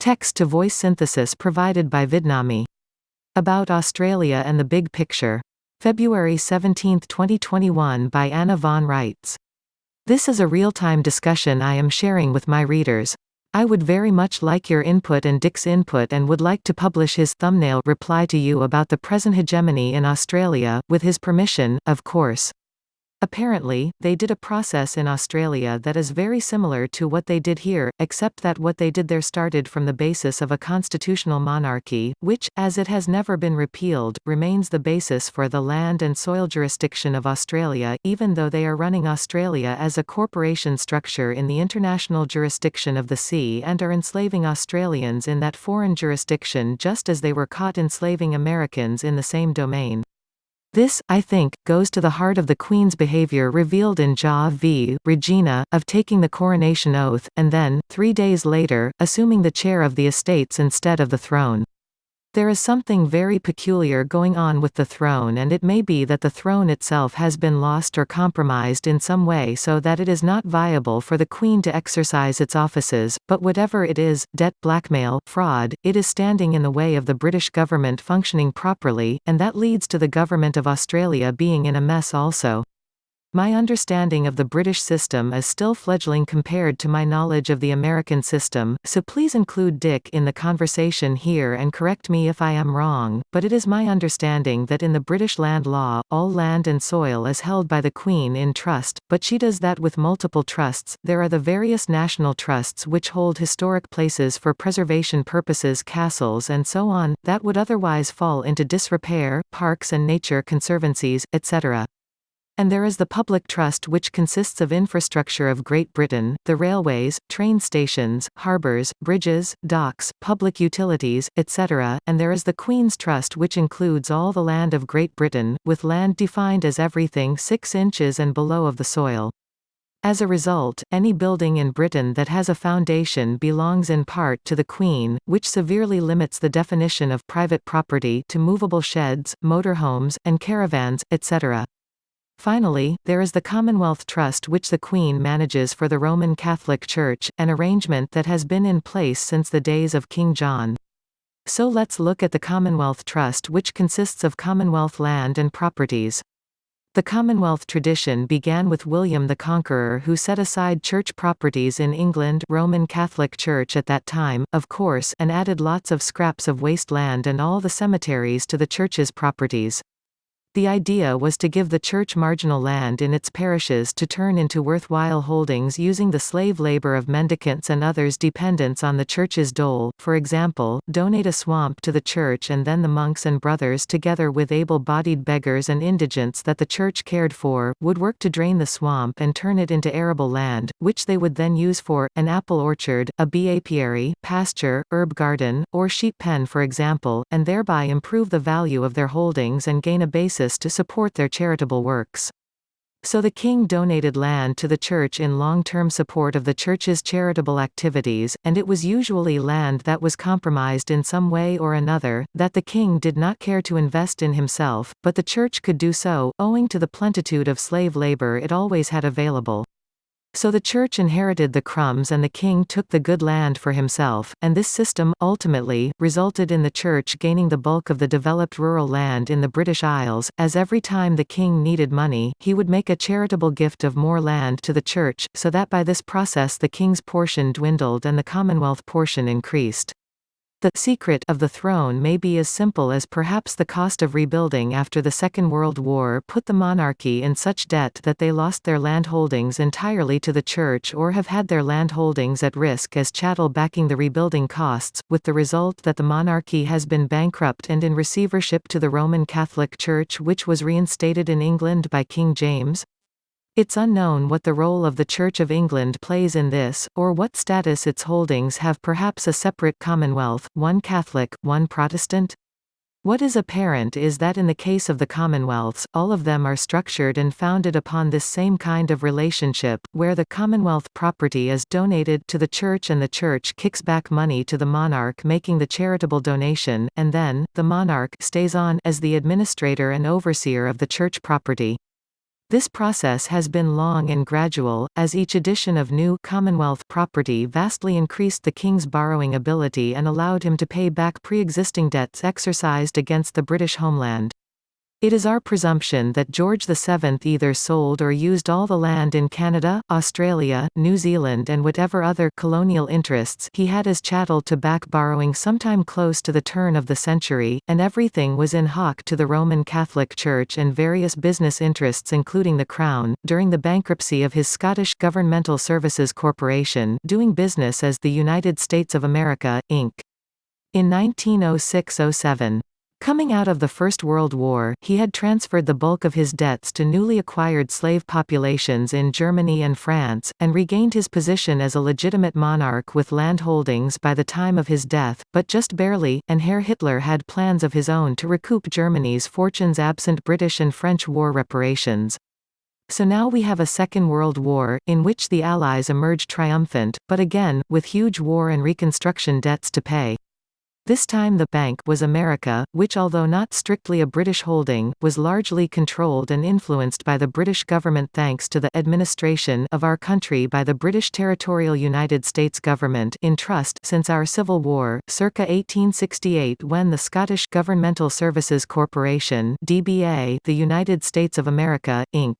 Text-to-voice synthesis provided by Vidnami. About Australia and the Big Picture. February 17, 2021 by Anna von Reitz. This is a real-time discussion I am sharing with my readers. I would very much like your input and Dick's input and would like to publish his thumbnail reply to you about the present hegemony in Australia, with his permission, of course. Apparently, they did a process in Australia that is very similar to what they did here, except that what they did there started from the basis of a constitutional monarchy, which, as it has never been repealed, remains the basis for the land and soil jurisdiction of Australia, even though they are running Australia as a corporation structure in the international jurisdiction of the sea and are enslaving Australians in that foreign jurisdiction just as they were caught enslaving Americans in the same domain. This, I think, goes to the heart of the Queen's behaviour revealed in Ja v. Regina, of taking the coronation oath, and then, 3 days later, assuming the chair of the estates instead of the throne. There is something very peculiar going on with the throne, and it may be that the throne itself has been lost or compromised in some way so that it is not viable for the Queen to exercise its offices, but whatever it is, debt, blackmail, fraud, it is standing in the way of the British government functioning properly, and that leads to the government of Australia being in a mess also. My understanding of the British system is still fledgling compared to my knowledge of the American system, so please include Dick in the conversation here and correct me if I am wrong, but it is my understanding that in the British land law, all land and soil is held by the Queen in trust, but she does that with multiple trusts. There are the various national trusts which hold historic places for preservation purposes, castles and so on, that would otherwise fall into disrepair, parks and nature conservancies, etc. And there is the public trust which consists of infrastructure of Great Britain, the railways, train stations, harbours, bridges, docks, public utilities, etc., and there is the Queen's Trust which includes all the land of Great Britain, with land defined as everything 6 inches and below of the soil. As a result, any building in Britain that has a foundation belongs in part to the Queen, which severely limits the definition of private property to movable sheds, motorhomes, and caravans, etc. Finally, there is the Commonwealth Trust which the Queen manages for the Roman Catholic Church, an arrangement that has been in place since the days of King John. So let's look at the Commonwealth Trust, which consists of Commonwealth land and properties. The Commonwealth tradition began with William the Conqueror, who set aside church properties in England, Roman Catholic Church at that time, of course, and added lots of scraps of waste land and all the cemeteries to the church's properties. The idea was to give the church marginal land in its parishes to turn into worthwhile holdings using the slave labor of mendicants and others dependents on the church's dole, for example, donate a swamp to the church and then the monks and brothers together with able-bodied beggars and indigents that the church cared for, would work to drain the swamp and turn it into arable land, which they would then use for, an apple orchard, a bee apiary, pasture, herb garden, or sheep pen for example, and thereby improve the value of their holdings and gain a basis to support their charitable works. So the king donated land to the church in long-term support of the church's charitable activities, and it was usually land that was compromised in some way or another, that the king did not care to invest in himself, but the church could do so, owing to the plenitude of slave labor it always had available. So the church inherited the crumbs and the king took the good land for himself, and this system, ultimately, resulted in the church gaining the bulk of the developed rural land in the British Isles, as every time the king needed money, he would make a charitable gift of more land to the church, so that by this process the king's portion dwindled and the Commonwealth portion increased. The secret of the throne may be as simple as perhaps the cost of rebuilding after the Second World War put the monarchy in such debt that they lost their land holdings entirely to the church or have had their land holdings at risk as chattel backing the rebuilding costs, with the result that the monarchy has been bankrupt and in receivership to the Roman Catholic Church, which was reinstated in England by King James. It's unknown what the role of the Church of England plays in this, or what status its holdings have, perhaps a separate Commonwealth, one Catholic, one Protestant? What is apparent is that in the case of the Commonwealths, all of them are structured and founded upon this same kind of relationship, where the Commonwealth property is donated to the Church and the Church kicks back money to the monarch making the charitable donation, and then, the monarch stays on as the administrator and overseer of the Church property. This process has been long and gradual, as each edition of new Commonwealth property vastly increased the king's borrowing ability and allowed him to pay back pre-existing debts exercised against the British homeland. It is our presumption that George VII either sold or used all the land in Canada, Australia, New Zealand and whatever other colonial interests he had as chattel to back borrowing sometime close to the turn of the century, and everything was in hock to the Roman Catholic Church and various business interests including the Crown, during the bankruptcy of his Scottish Governmental Services Corporation, doing business as the United States of America, Inc. In 1906–07. Coming out of the First World War, he had transferred the bulk of his debts to newly acquired slave populations in Germany and France, and regained his position as a legitimate monarch with land holdings by the time of his death, but just barely, and Herr Hitler had plans of his own to recoup Germany's fortunes absent British and French war reparations. So now we have a Second World War, in which the Allies emerge triumphant, but again, with huge war and reconstruction debts to pay. This time the bank was America, which although not strictly a British holding, was largely controlled and influenced by the British government thanks to the administration of our country by the British Territorial United States government in trust since our Civil War, circa 1868 when the Scottish Governmental Services Corporation (DBA), the United States of America, Inc.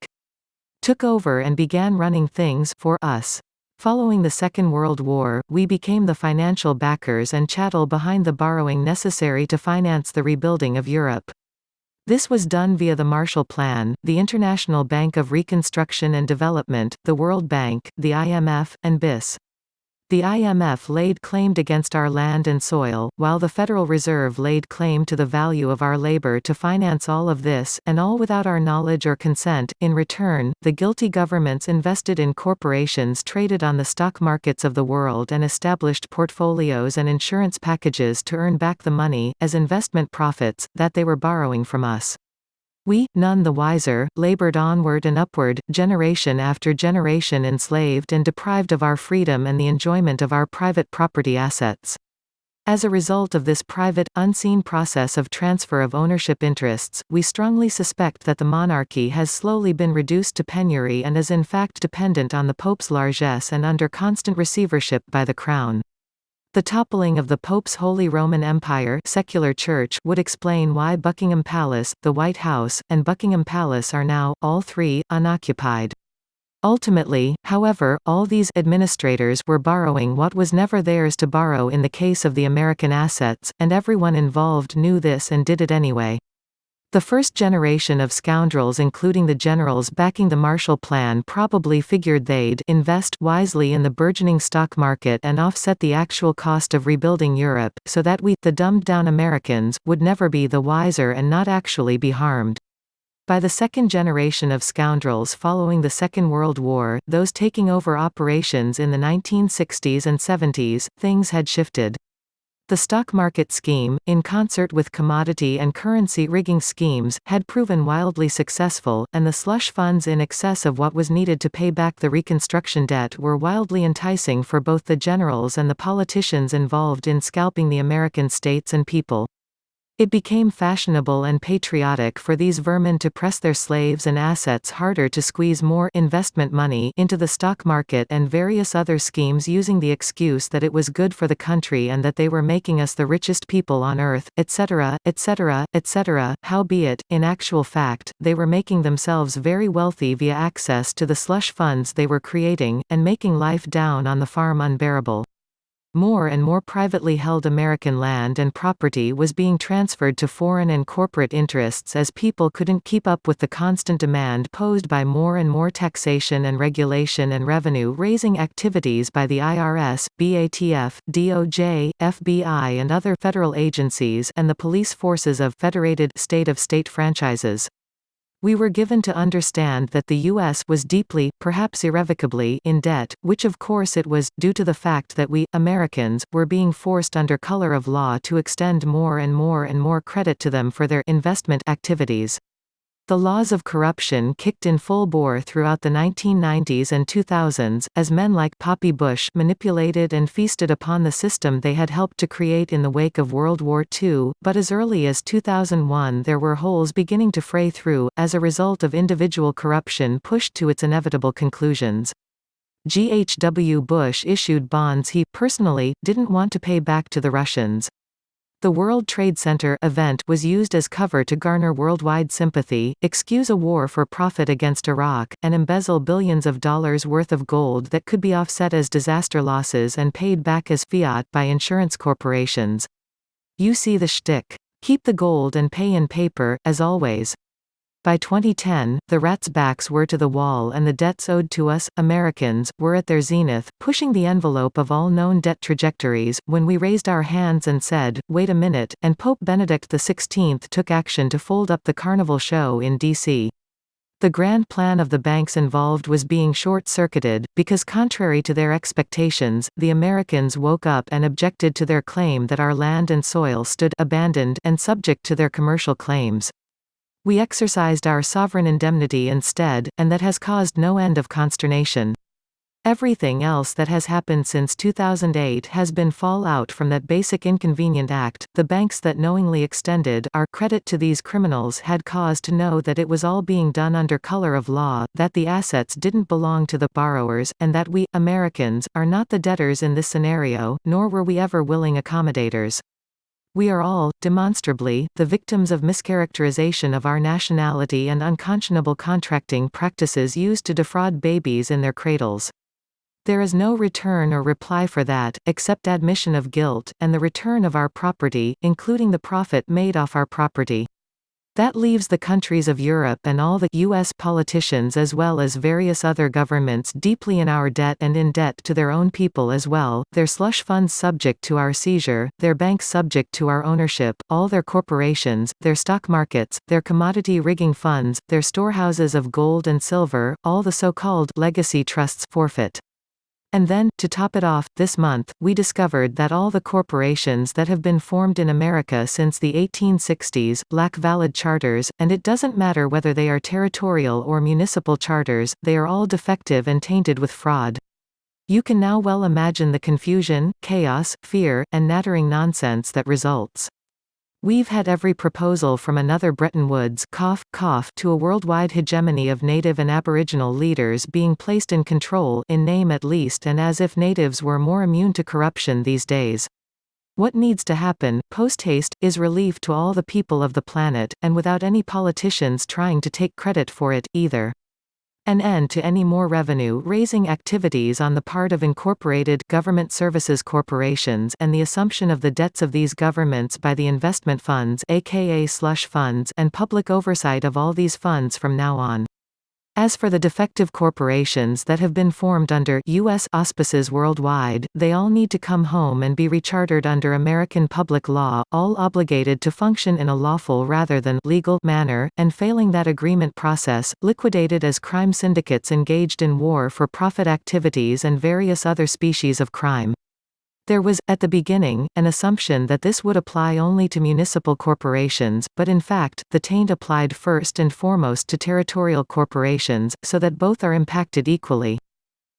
took over and began running things for us. Following the Second World War, we became the financial backers and chattel behind the borrowing necessary to finance the rebuilding of Europe. This was done via the Marshall Plan, the International Bank of Reconstruction and Development, the World Bank, the IMF, and BIS. The IMF laid claim against our land and soil, while the Federal Reserve laid claim to the value of our labor to finance all of this, and all without our knowledge or consent. In return, the guilty governments invested in corporations traded on the stock markets of the world and established portfolios and insurance packages to earn back the money, as investment profits, that they were borrowing from us. We, none the wiser, labored onward and upward, generation after generation enslaved and deprived of our freedom and the enjoyment of our private property assets. As a result of this private, unseen process of transfer of ownership interests, we strongly suspect that the monarchy has slowly been reduced to penury and is in fact dependent on the Pope's largesse and under constant receivership by the Crown. The toppling of the Pope's Holy Roman Empire secular church would explain why Buckingham Palace, the White House, and Buckingham Palace are now, all three, unoccupied. Ultimately, however, all these administrators were borrowing what was never theirs to borrow in the case of the American assets, and everyone involved knew this and did it anyway. The first generation of scoundrels, including the generals backing the Marshall Plan, probably figured they'd invest wisely in the burgeoning stock market and offset the actual cost of rebuilding Europe, so that we, the dumbed-down Americans, would never be the wiser and not actually be harmed. By the second generation of scoundrels following the Second World War, those taking over operations in the 1960s and 70s, things had shifted. The stock market scheme, in concert with commodity and currency rigging schemes, had proven wildly successful, and the slush funds in excess of what was needed to pay back the reconstruction debt were wildly enticing for both the generals and the politicians involved in scalping the American states and people. It became fashionable and patriotic for these vermin to press their slaves and assets harder to squeeze more investment money into the stock market and various other schemes using the excuse that it was good for the country and that they were making us the richest people on earth, etc., etc., etc. Howbeit, in actual fact, they were making themselves very wealthy via access to the slush funds they were creating, and making life down on the farm unbearable. More and more privately held American land and property was being transferred to foreign and corporate interests as people couldn't keep up with the constant demand posed by more and more taxation and regulation and revenue-raising activities by the IRS, BATF, DOJ, FBI and other federal agencies and the police forces of federated state-of-state franchises. We were given to understand that the U.S. was deeply, perhaps irrevocably, in debt, which of course it was, due to the fact that we, Americans, were being forced under color of law to extend more and more credit to them for their investment activities. The laws of corruption kicked in full bore throughout the 1990s and 2000s, as men like Poppy Bush manipulated and feasted upon the system they had helped to create in the wake of World War II, but as early as 2001 there were holes beginning to fray through, as a result of individual corruption pushed to its inevitable conclusions. G.H.W. Bush issued bonds he, personally, didn't want to pay back to the Russians. The World Trade Center event was used as cover to garner worldwide sympathy, excuse a war for profit against Iraq, and embezzle billions of dollars worth of gold that could be offset as disaster losses and paid back as fiat by insurance corporations. You see the shtick. Keep the gold and pay in paper, as always. By 2010, the rats' backs were to the wall and the debts owed to us, Americans, were at their zenith, pushing the envelope of all known debt trajectories, when we raised our hands and said, wait a minute, and Pope Benedict XVI took action to fold up the Carnival show in D.C. The grand plan of the banks involved was being short-circuited, because contrary to their expectations, the Americans woke up and objected to their claim that our land and soil stood abandoned and subject to their commercial claims. We exercised our sovereign indemnity instead, and that has caused no end of consternation. Everything else that has happened since 2008 has been fallout from that basic inconvenient act. The banks that knowingly extended our credit to these criminals had cause to know that it was all being done under color of law, that the assets didn't belong to the borrowers, and that we, Americans, are not the debtors in this scenario, nor were we ever willing accommodators. We are all, demonstrably, the victims of mischaracterization of our nationality and unconscionable contracting practices used to defraud babies in their cradles. There is no return or reply for that, except admission of guilt, and the return of our property, including the profit made off our property. That leaves the countries of Europe and all the U.S. politicians as well as various other governments deeply in our debt and in debt to their own people as well, their slush funds subject to our seizure, their banks subject to our ownership, all their corporations, their stock markets, their commodity rigging funds, their storehouses of gold and silver, all the so-called legacy trusts forfeit. And then, to top it off, this month, we discovered that all the corporations that have been formed in America since the 1860s lack valid charters, and it doesn't matter whether they are territorial or municipal charters, they are all defective and tainted with fraud. You can now well imagine the confusion, chaos, fear, and nattering nonsense that results. We've had every proposal from another Bretton Woods cough, cough, to a worldwide hegemony of native and aboriginal leaders being placed in control, in name at least, and as if natives were more immune to corruption these days. What needs to happen, post-haste, is relief to all the people of the planet, and without any politicians trying to take credit for it, either. An end to any more revenue-raising activities on the part of incorporated government services corporations and the assumption of the debts of these governments by the investment funds aka slush funds and public oversight of all these funds from now on. As for the defective corporations that have been formed under U.S. auspices worldwide, they all need to come home and be rechartered under American public law, all obligated to function in a lawful rather than legal manner, and failing that agreement process, liquidated as crime syndicates engaged in war-for-profit activities and various other species of crime. There was, at the beginning, an assumption that this would apply only to municipal corporations, but in fact, the taint applied first and foremost to territorial corporations, so that both are impacted equally.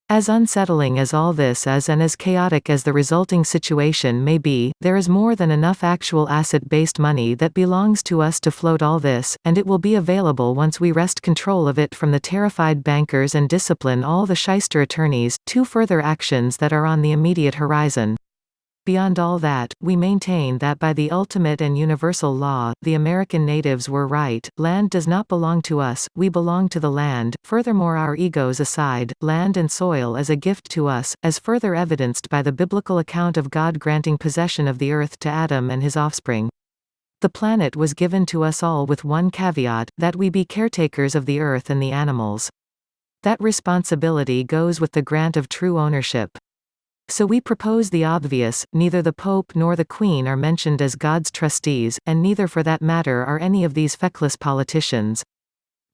As unsettling as all this is and as chaotic as the resulting situation may be, there is more than enough actual asset-based money that belongs to us to float all this, and it will be available once we wrest control of it from the terrified bankers and discipline all the shyster attorneys. Two further actions that are on the immediate horizon. Beyond all that, we maintain that by the ultimate and universal law, the American natives were right, land does not belong to us, we belong to the land. Furthermore, our egos aside, land and soil is a gift to us, as further evidenced by the biblical account of God granting possession of the earth to Adam and his offspring. The planet was given to us all with one caveat, that we be caretakers of the earth and the animals. That responsibility goes with the grant of true ownership. So we propose the obvious: neither the Pope nor the Queen are mentioned as God's trustees, and neither for that matter are any of these feckless politicians.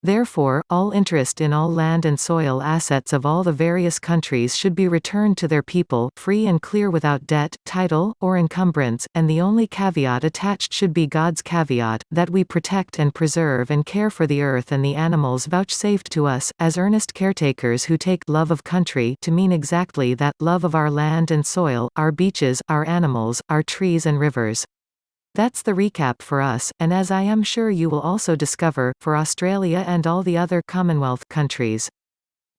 Therefore, all interest in all land and soil assets of all the various countries should be returned to their people, free and clear without debt, title, or encumbrance, and the only caveat attached should be God's caveat, that we protect and preserve and care for the earth and the animals vouchsafed to us, as earnest caretakers who take love of country to mean exactly that, love of our land and soil, our beaches, our animals, our trees and rivers. That's the recap for us, and as I am sure you will also discover, for Australia and all the other Commonwealth countries.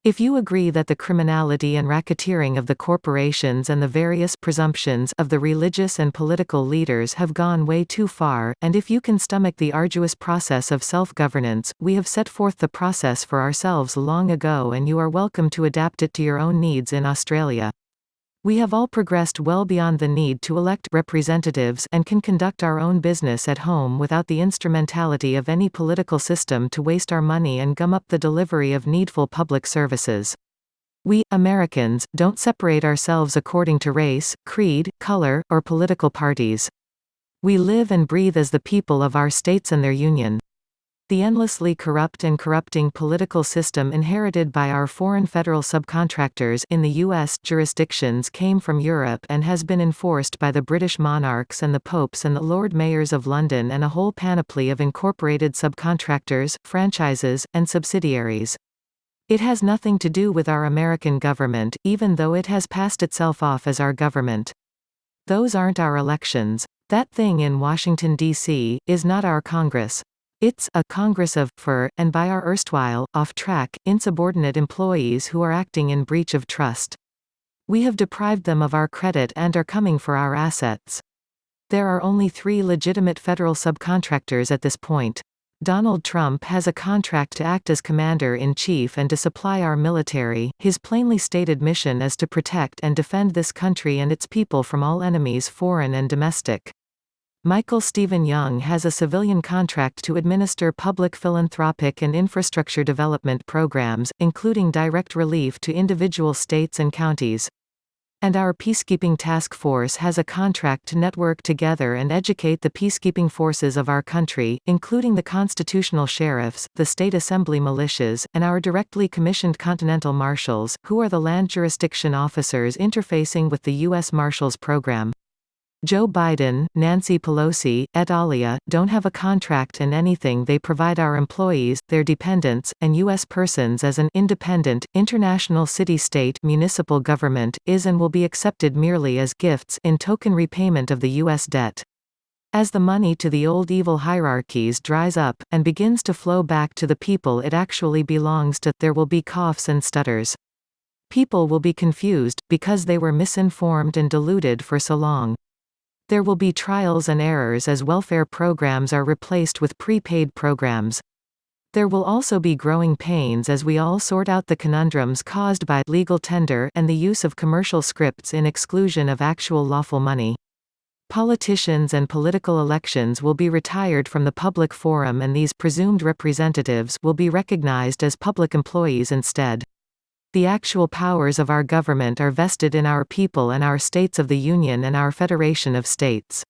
If you agree that the criminality and racketeering of the corporations and the various presumptions of the religious and political leaders have gone way too far, and if you can stomach the arduous process of self-governance, we have set forth the process for ourselves long ago and you are welcome to adapt it to your own needs in Australia. We have all progressed well beyond the need to elect representatives and can conduct our own business at home without the instrumentality of any political system to waste our money and gum up the delivery of needful public services. We, Americans, don't separate ourselves according to race, creed, color, or political parties. We live and breathe as the people of our states and their union. The endlessly corrupt and corrupting political system inherited by our foreign federal subcontractors in the U.S. jurisdictions came from Europe and has been enforced by the British monarchs and the popes and the Lord Mayors of London and a whole panoply of incorporated subcontractors, franchises, and subsidiaries. It has nothing to do with our American government, even though it has passed itself off as our government. Those aren't our elections. That thing in Washington, D.C., is not our Congress. It's a Congress of, for, and by our erstwhile, off-track, insubordinate employees who are acting in breach of trust. We have deprived them of our credit and are coming for our assets. There are only 3 legitimate federal subcontractors at this point. Donald Trump has a contract to act as commander-in-chief and to supply our military. His plainly stated mission is to protect and defend this country and its people from all enemies, foreign and domestic. Michael Stephen Young has a civilian contract to administer public philanthropic and infrastructure development programs, including direct relief to individual states and counties. And our peacekeeping task force has a contract to network together and educate the peacekeeping forces of our country, including the constitutional sheriffs, the state assembly militias, and our directly commissioned continental marshals, who are the land jurisdiction officers interfacing with the U.S. Marshals Program. Joe Biden, Nancy Pelosi, et al. Don't have a contract in anything they provide our employees, their dependents, and U.S. persons as an independent, international city-state municipal government, is and will be accepted merely as gifts in token repayment of the U.S. debt. As the money to the old evil hierarchies dries up, and begins to flow back to the people it actually belongs to, there will be coughs and stutters. People will be confused, because they were misinformed and deluded for so long. There will be trials and errors as welfare programs are replaced with prepaid programs. There will also be growing pains as we all sort out the conundrums caused by legal tender and the use of commercial scripts in exclusion of actual lawful money. Politicians and political elections will be retired from the public forum and these presumed representatives will be recognized as public employees instead. The actual powers of our government are vested in our people and our states of the Union and our Federation of States.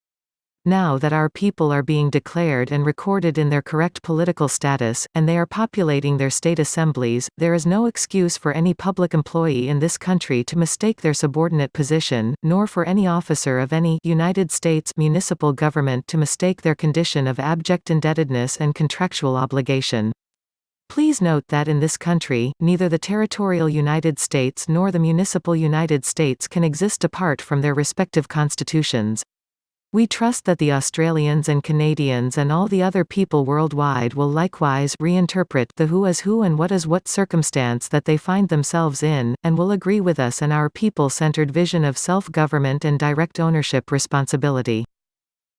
Now that our people are being declared and recorded in their correct political status, and they are populating their state assemblies, there is no excuse for any public employee in this country to mistake their subordinate position, nor for any officer of any United States municipal government to mistake their condition of abject indebtedness and contractual obligation. Please note that in this country, neither the territorial United States nor the municipal United States can exist apart from their respective constitutions. We trust that the Australians and Canadians and all the other people worldwide will likewise reinterpret the who is who and what is what circumstance that they find themselves in, and will agree with us in our people-centered vision of self-government and direct ownership responsibility.